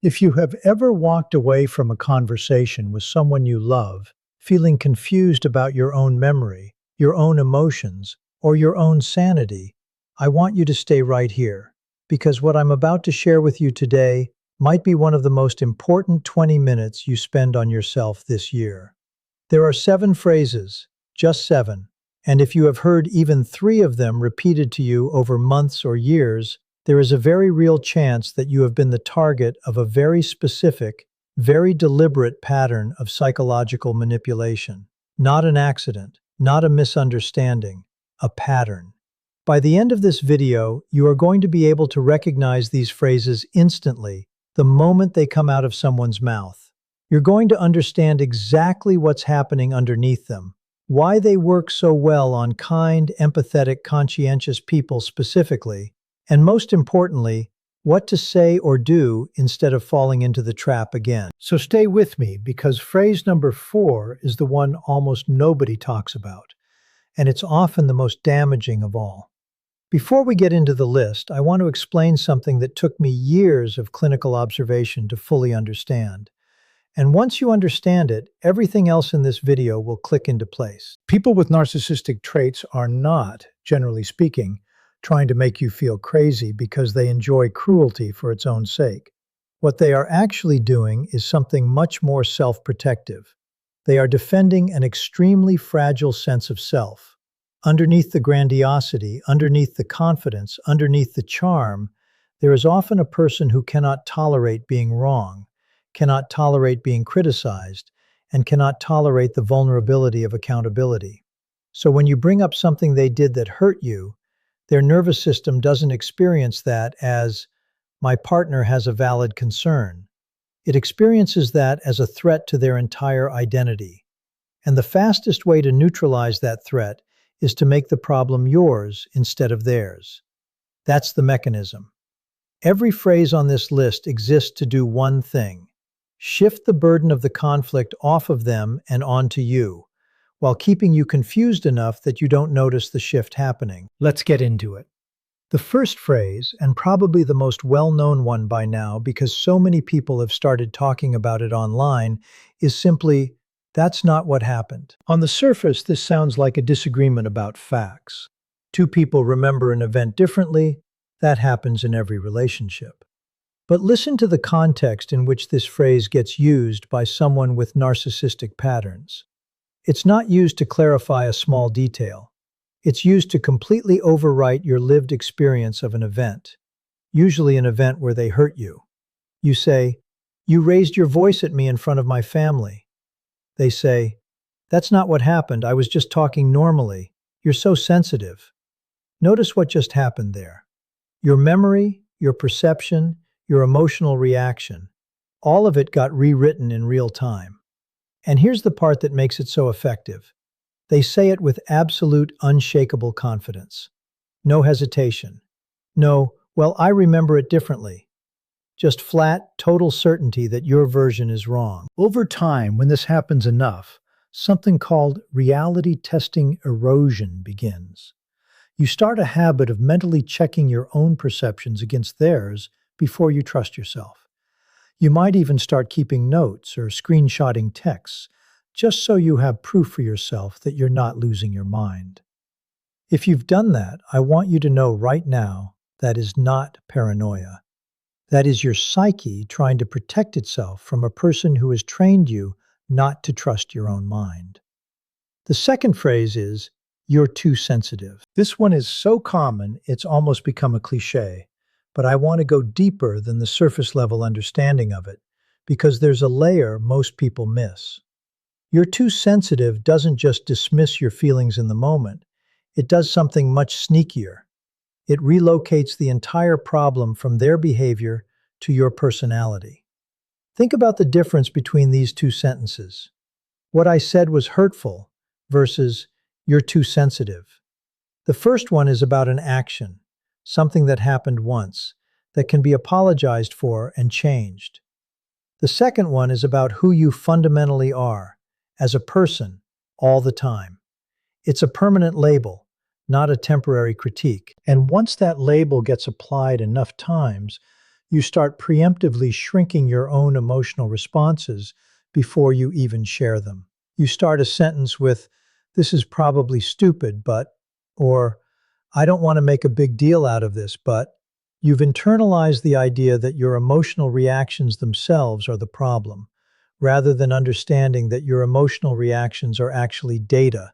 If you have ever walked away from a conversation with someone you love, feeling confused about your own memory, your own emotions, or your own sanity, I want you to stay right here, because what I'm about to share with you today might be one of the most important 20 minutes you spend on yourself this year. There are 7 phrases, just 7, and if you have heard even 3 of them repeated to you over months or years, there is a very real chance that you have been the target of a very specific, very deliberate pattern of psychological manipulation. Not an accident, not a misunderstanding, a pattern. By the end of this video, you are going to be able to recognize these phrases instantly, the moment they come out of someone's mouth. You're going to understand exactly what's happening underneath them, why they work so well on kind, empathetic, conscientious people specifically, and most importantly, what to say or do instead of falling into the trap again. So stay with me, because phrase number 4 is the one almost nobody talks about, and it's often the most damaging of all. Before we get into the list, I want to explain something that took me years of clinical observation to fully understand. And once you understand it, everything else in this video will click into place. People with narcissistic traits are not, generally speaking, trying to make you feel crazy because they enjoy cruelty for its own sake. What they are actually doing is something much more self-protective. They are defending an extremely fragile sense of self. Underneath the grandiosity, underneath the confidence, underneath the charm, there is often a person who cannot tolerate being wrong, cannot tolerate being criticized, and cannot tolerate the vulnerability of accountability. So when you bring up something they did that hurt you, their nervous system doesn't experience that as, "my partner has a valid concern." It experiences that as a threat to their entire identity. And the fastest way to neutralize that threat is to make the problem yours instead of theirs. That's the mechanism. Every phrase on this list exists to do one thing: shift the burden of the conflict off of them and onto you, while keeping you confused enough that you don't notice the shift happening. Let's get into it. The first phrase, and probably the most well-known one by now because so many people have started talking about it online, is simply, "That's not what happened." On the surface, this sounds like a disagreement about facts. 2 people remember an event differently. That happens in every relationship. But listen to the context in which this phrase gets used by someone with narcissistic patterns. It's not used to clarify a small detail. It's used to completely overwrite your lived experience of an event, usually an event where they hurt you. You say, "You raised your voice at me in front of my family." They say, "That's not what happened. I was just talking normally. You're so sensitive." Notice what just happened there. Your memory, your perception, your emotional reaction, all of it got rewritten in real time. And here's the part that makes it so effective. They say it with absolute, unshakable confidence. No hesitation. No, "Well, I remember it differently." Just flat, total certainty that your version is wrong. Over time, when this happens enough, something called reality testing erosion begins. You start a habit of mentally checking your own perceptions against theirs before you trust yourself. You might even start keeping notes or screenshotting texts, just so you have proof for yourself that you're not losing your mind. If you've done that, I want you to know right now that is not paranoia. That is your psyche trying to protect itself from a person who has trained you not to trust your own mind. The second phrase is, "You're too sensitive." This one is so common, it's almost become a cliché. But I want to go deeper than the surface-level understanding of it, because there's a layer most people miss. "You're too sensitive" doesn't just dismiss your feelings in the moment. It does something much sneakier. It relocates the entire problem from their behavior to your personality. Think about the difference between these 2 sentences. "What I said was hurtful" versus "You're too sensitive." The first one is about an action, something that happened once, that can be apologized for and changed. The second one is about who you fundamentally are, as a person, all the time. It's a permanent label, not a temporary critique. And once that label gets applied enough times, You start preemptively shrinking your own emotional responses before you even share them. You start a sentence with, "This is probably stupid, but," or "I don't want to make a big deal out of this, but." You've internalized the idea that your emotional reactions themselves are the problem, rather than understanding that your emotional reactions are actually data,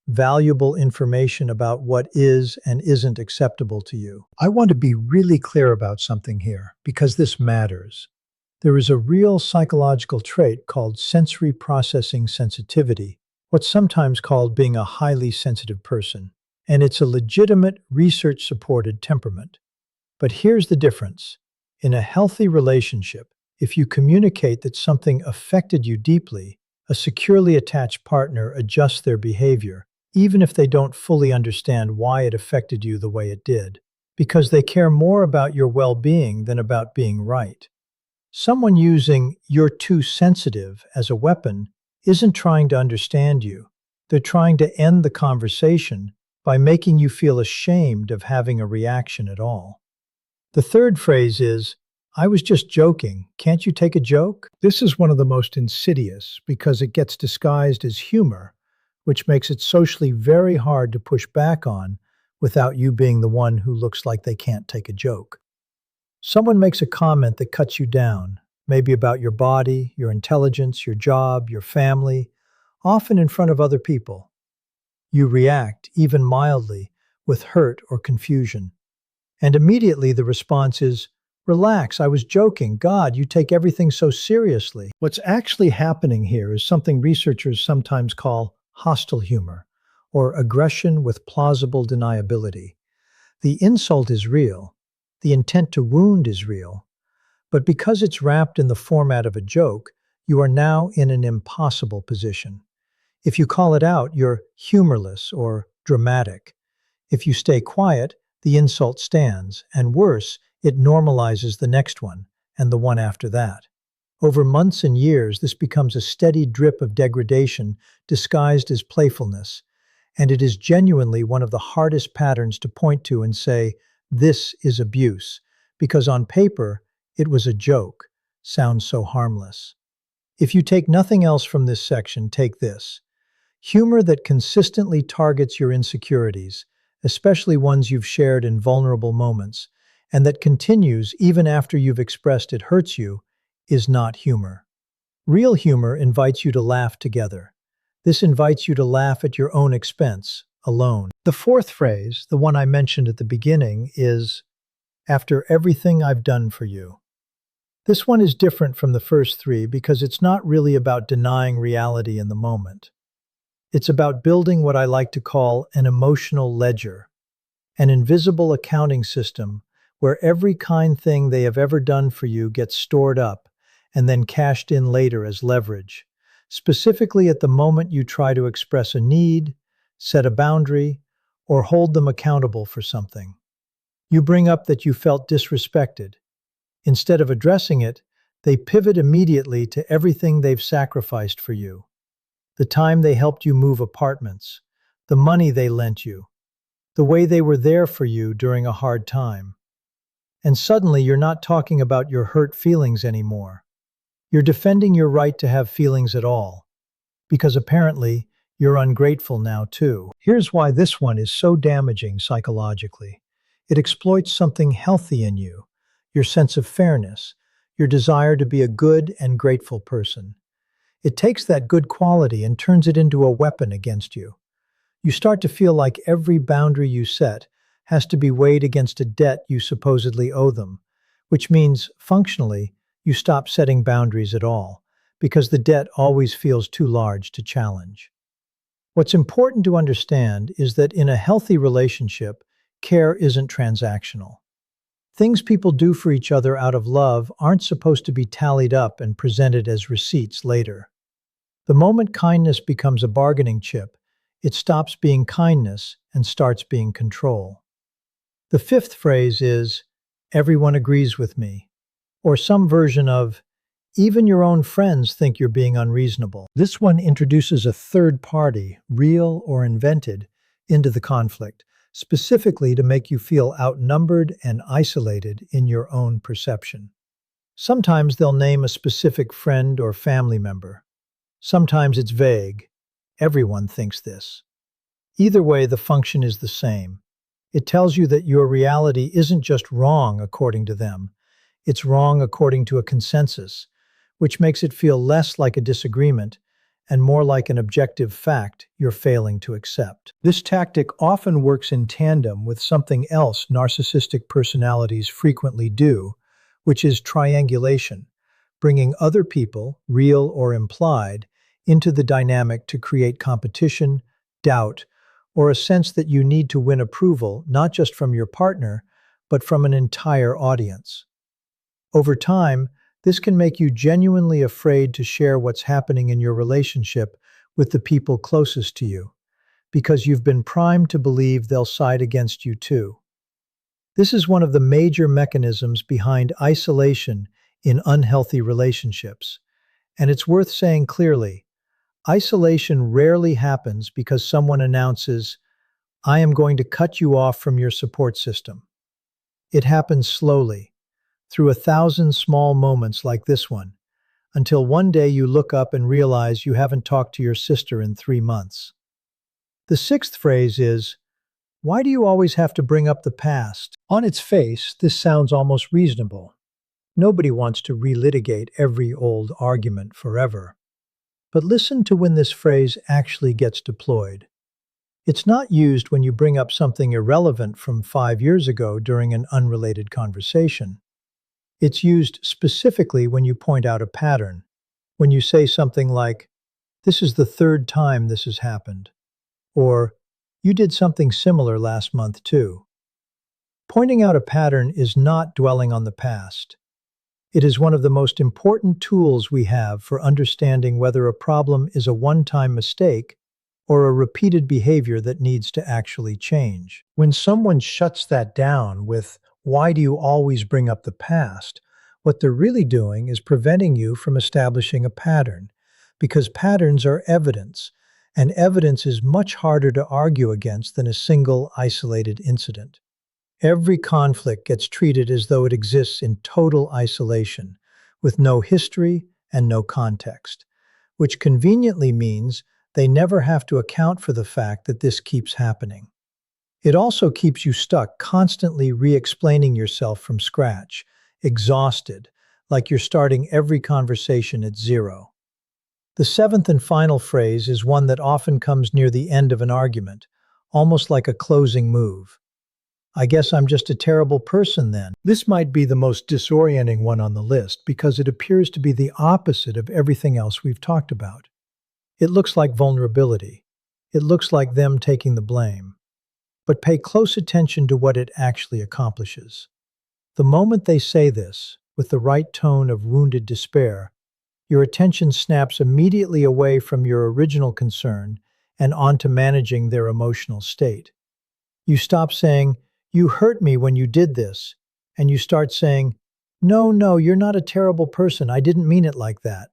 valuable information about what is and isn't acceptable to you. I want to be really clear about something here, because this matters. There is a real psychological trait called sensory processing sensitivity, what's sometimes called being a highly sensitive person, and it's a legitimate, research-supported temperament. But here's the difference. In a healthy relationship, if you communicate that something affected you deeply, a securely attached partner adjusts their behavior, even if they don't fully understand why it affected you the way it did, because they care more about your well-being than about being right. Someone using "you're too sensitive" as a weapon isn't trying to understand you. They're trying to end the conversation by making you feel ashamed of having a reaction at all. The third phrase is, "I was just joking. Can't you take a joke?" This is one of the most insidious because it gets disguised as humor, which makes it socially very hard to push back on without you being the one who looks like they can't take a joke. Someone makes a comment that cuts you down, maybe about your body, your intelligence, your job, your family, often in front of other people. You react, even mildly, with hurt or confusion. And immediately the response is, "Relax, I was joking. God, you take everything so seriously." What's actually happening here is something researchers sometimes call hostile humor, or aggression with plausible deniability. The insult is real, the intent to wound is real, but because it's wrapped in the format of a joke, you are now in an impossible position. If you call it out, you're humorless or dramatic. If you stay quiet, the insult stands, and worse, it normalizes the next one, and the one after that. Over months and years, this becomes a steady drip of degradation disguised as playfulness, and it is genuinely one of the hardest patterns to point to and say, "This is abuse," because on paper, "it was a joke" sounds so harmless. If you take nothing else from this section, take this. Humor that consistently targets your insecurities, especially ones you've shared in vulnerable moments, and that continues even after you've expressed it hurts you, is not humor. Real humor invites you to laugh together. This invites you to laugh at your own expense, alone. The fourth phrase, the one I mentioned at the beginning, is, "after everything I've done for you." This one is different from the first three because it's not really about denying reality in the moment. It's about building what I like to call an emotional ledger, an invisible accounting system where every kind thing they have ever done for you gets stored up and then cashed in later as leverage, specifically at the moment you try to express a need, set a boundary, or hold them accountable for something. You bring up that you felt disrespected. Instead of addressing it, they pivot immediately to everything they've sacrificed for you. The time they helped you move apartments, the money they lent you, the way they were there for you during a hard time. And suddenly you're not talking about your hurt feelings anymore. You're defending your right to have feelings at all, because apparently you're ungrateful now too. Here's why this one is so damaging psychologically. It exploits something healthy in you, your sense of fairness, your desire to be a good and grateful person. It takes that good quality and turns it into a weapon against you. You start to feel like every boundary you set has to be weighed against a debt you supposedly owe them, which means, functionally, you stop setting boundaries at all, because the debt always feels too large to challenge. What's important to understand is that in a healthy relationship, care isn't transactional. Things people do for each other out of love aren't supposed to be tallied up and presented as receipts later. The moment kindness becomes a bargaining chip, it stops being kindness and starts being control. The fifth phrase is, "everyone agrees with me," or some version of, "even your own friends think you're being unreasonable." This one introduces a third party, real or invented, into the conflict, specifically to make you feel outnumbered and isolated in your own perception. Sometimes they'll name a specific friend or family member. Sometimes it's vague. Everyone thinks this. Either way, the function is the same. It tells you that your reality isn't just wrong according to them, it's wrong according to a consensus, which makes it feel less like a disagreement and more like an objective fact you're failing to accept. This tactic often works in tandem with something else narcissistic personalities frequently do, which is triangulation, bringing other people, real or implied, into the dynamic to create competition, doubt, or a sense that you need to win approval not just from your partner, but from an entire audience. Over time, this can make you genuinely afraid to share what's happening in your relationship with the people closest to you, because you've been primed to believe they'll side against you too. This is one of the major mechanisms behind isolation in unhealthy relationships. And it's worth saying clearly, isolation rarely happens because someone announces, "I am going to cut you off from your support system." It happens slowly, through 1,000 small moments like this one, until one day you look up and realize you haven't talked to your sister in 3 months. The sixth phrase is, "Why do you always have to bring up the past?" On its face, this sounds almost reasonable. Nobody wants to relitigate every old argument forever. But listen to when this phrase actually gets deployed. It's not used when you bring up something irrelevant from 5 years ago during an unrelated conversation. It's used specifically when you point out a pattern, when you say something like, "This is the third time this has happened," or "You did something similar last month too." Pointing out a pattern is not dwelling on the past. It is one of the most important tools we have for understanding whether a problem is a one-time mistake or a repeated behavior that needs to actually change. When someone shuts that down with, "Why do you always bring up the past?" what they're really doing is preventing you from establishing a pattern, because patterns are evidence, and evidence is much harder to argue against than a single isolated incident. Every conflict gets treated as though it exists in total isolation, with no history and no context, which conveniently means they never have to account for the fact that this keeps happening. It also keeps you stuck constantly re-explaining yourself from scratch, exhausted, like you're starting every conversation at zero. The seventh and final phrase is one that often comes near the end of an argument, almost like a closing move. "I guess I'm just a terrible person then." This might be the most disorienting one on the list because it appears to be the opposite of everything else we've talked about. It looks like vulnerability. It looks like them taking the blame. But pay close attention to what it actually accomplishes. The moment they say this, with the right tone of wounded despair, your attention snaps immediately away from your original concern and onto managing their emotional state. You stop saying, "You hurt me when you did this," and you start saying, "No, no, you're not a terrible person. I didn't mean it like that."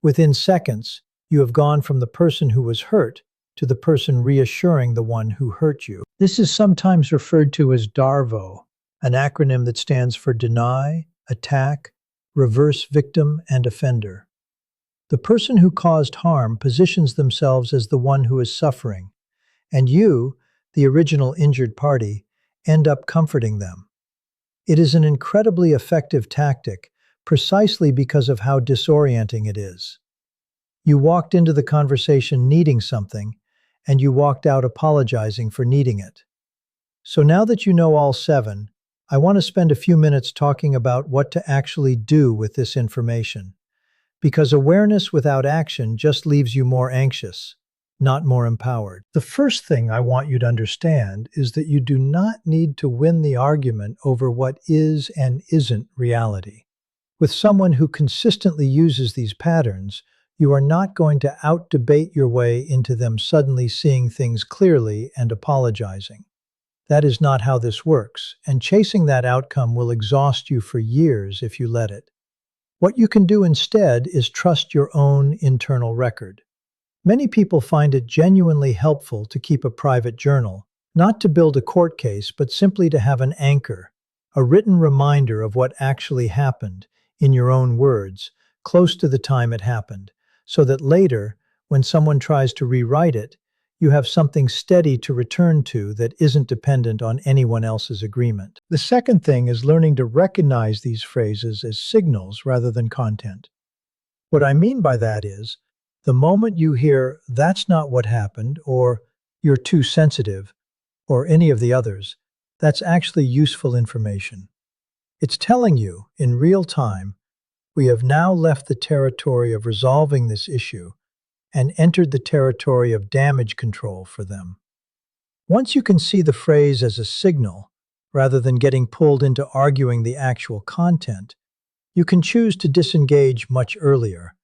Within seconds, you have gone from the person who was hurt to the person reassuring the one who hurt you. This is sometimes referred to as DARVO, an acronym that stands for deny, attack, reverse victim, and offender. The person who caused harm positions themselves as the one who is suffering, and you, the original injured party, end up comforting them. It is an incredibly effective tactic, precisely because of how disorienting it is. You walked into the conversation needing something, and you walked out apologizing for needing it. So now that you know all seven, I want to spend a few minutes talking about what to actually do with this information. Because awareness without action just leaves you more anxious, not more empowered. The first thing I want you to understand is that you do not need to win the argument over what is and isn't reality. With someone who consistently uses these patterns, you are not going to out-debate your way into them suddenly seeing things clearly and apologizing. That is not how this works, and chasing that outcome will exhaust you for years if you let it. What you can do instead is trust your own internal record. Many people find it genuinely helpful to keep a private journal, not to build a court case, but simply to have an anchor, a written reminder of what actually happened, in your own words, close to the time it happened, so that later, when someone tries to rewrite it, you have something steady to return to that isn't dependent on anyone else's agreement. The second thing is learning to recognize these phrases as signals rather than content. What I mean by that is, the moment you hear, "that's not what happened," or "you're too sensitive," or any of the others, that's actually useful information. It's telling you, in real time, we have now left the territory of resolving this issue and entered the territory of damage control for them. Once you can see the phrase as a signal, rather than getting pulled into arguing the actual content, you can choose to disengage much earlier,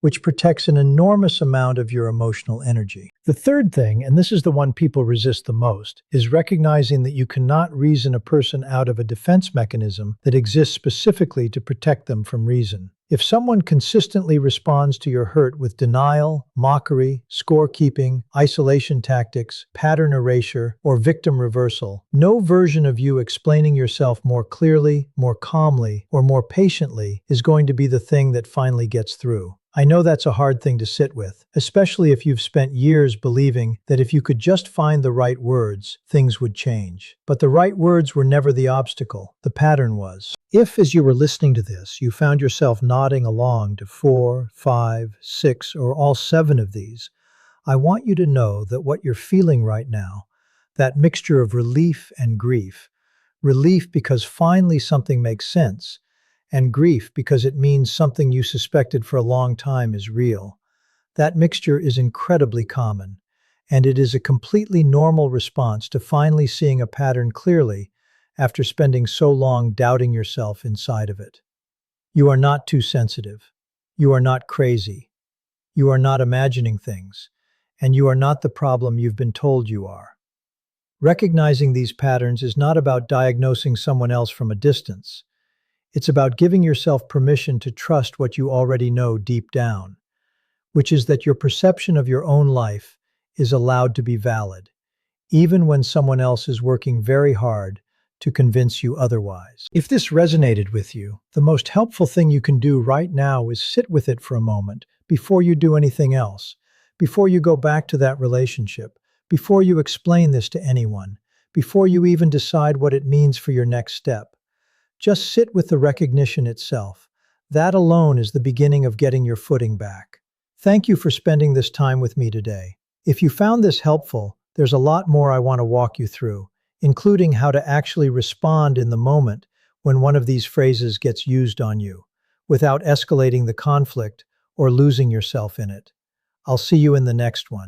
which protects an enormous amount of your emotional energy. The third thing, and this is the one people resist the most, is recognizing that you cannot reason a person out of a defense mechanism that exists specifically to protect them from reason. If someone consistently responds to your hurt with denial, mockery, scorekeeping, isolation tactics, pattern erasure, or victim reversal, no version of you explaining yourself more clearly, more calmly, or more patiently is going to be the thing that finally gets through. I know that's a hard thing to sit with, especially if you've spent years believing that if you could just find the right words, things would change. But the right words were never the obstacle, the pattern was. If, as you were listening to this, you found yourself nodding along to 4, 5, 6, or all 7 of these, I want you to know that what you're feeling right now, that mixture of relief and grief because finally something makes sense, and grief because it means something you suspected for a long time is real. That mixture is incredibly common, and it is a completely normal response to finally seeing a pattern clearly after spending so long doubting yourself inside of it. You are not too sensitive. You are not crazy. You are not imagining things, and you are not the problem you've been told you are. Recognizing these patterns is not about diagnosing someone else from a distance. It's about giving yourself permission to trust what you already know deep down, which is that your perception of your own life is allowed to be valid, even when someone else is working very hard to convince you otherwise. If this resonated with you, the most helpful thing you can do right now is sit with it for a moment before you do anything else, before you go back to that relationship, before you explain this to anyone, before you even decide what it means for your next step. Just sit with the recognition itself. That alone is the beginning of getting your footing back. Thank you for spending this time with me today. If you found this helpful, there's a lot more I want to walk you through, including how to actually respond in the moment when one of these phrases gets used on you, without escalating the conflict or losing yourself in it. I'll see you in the next one.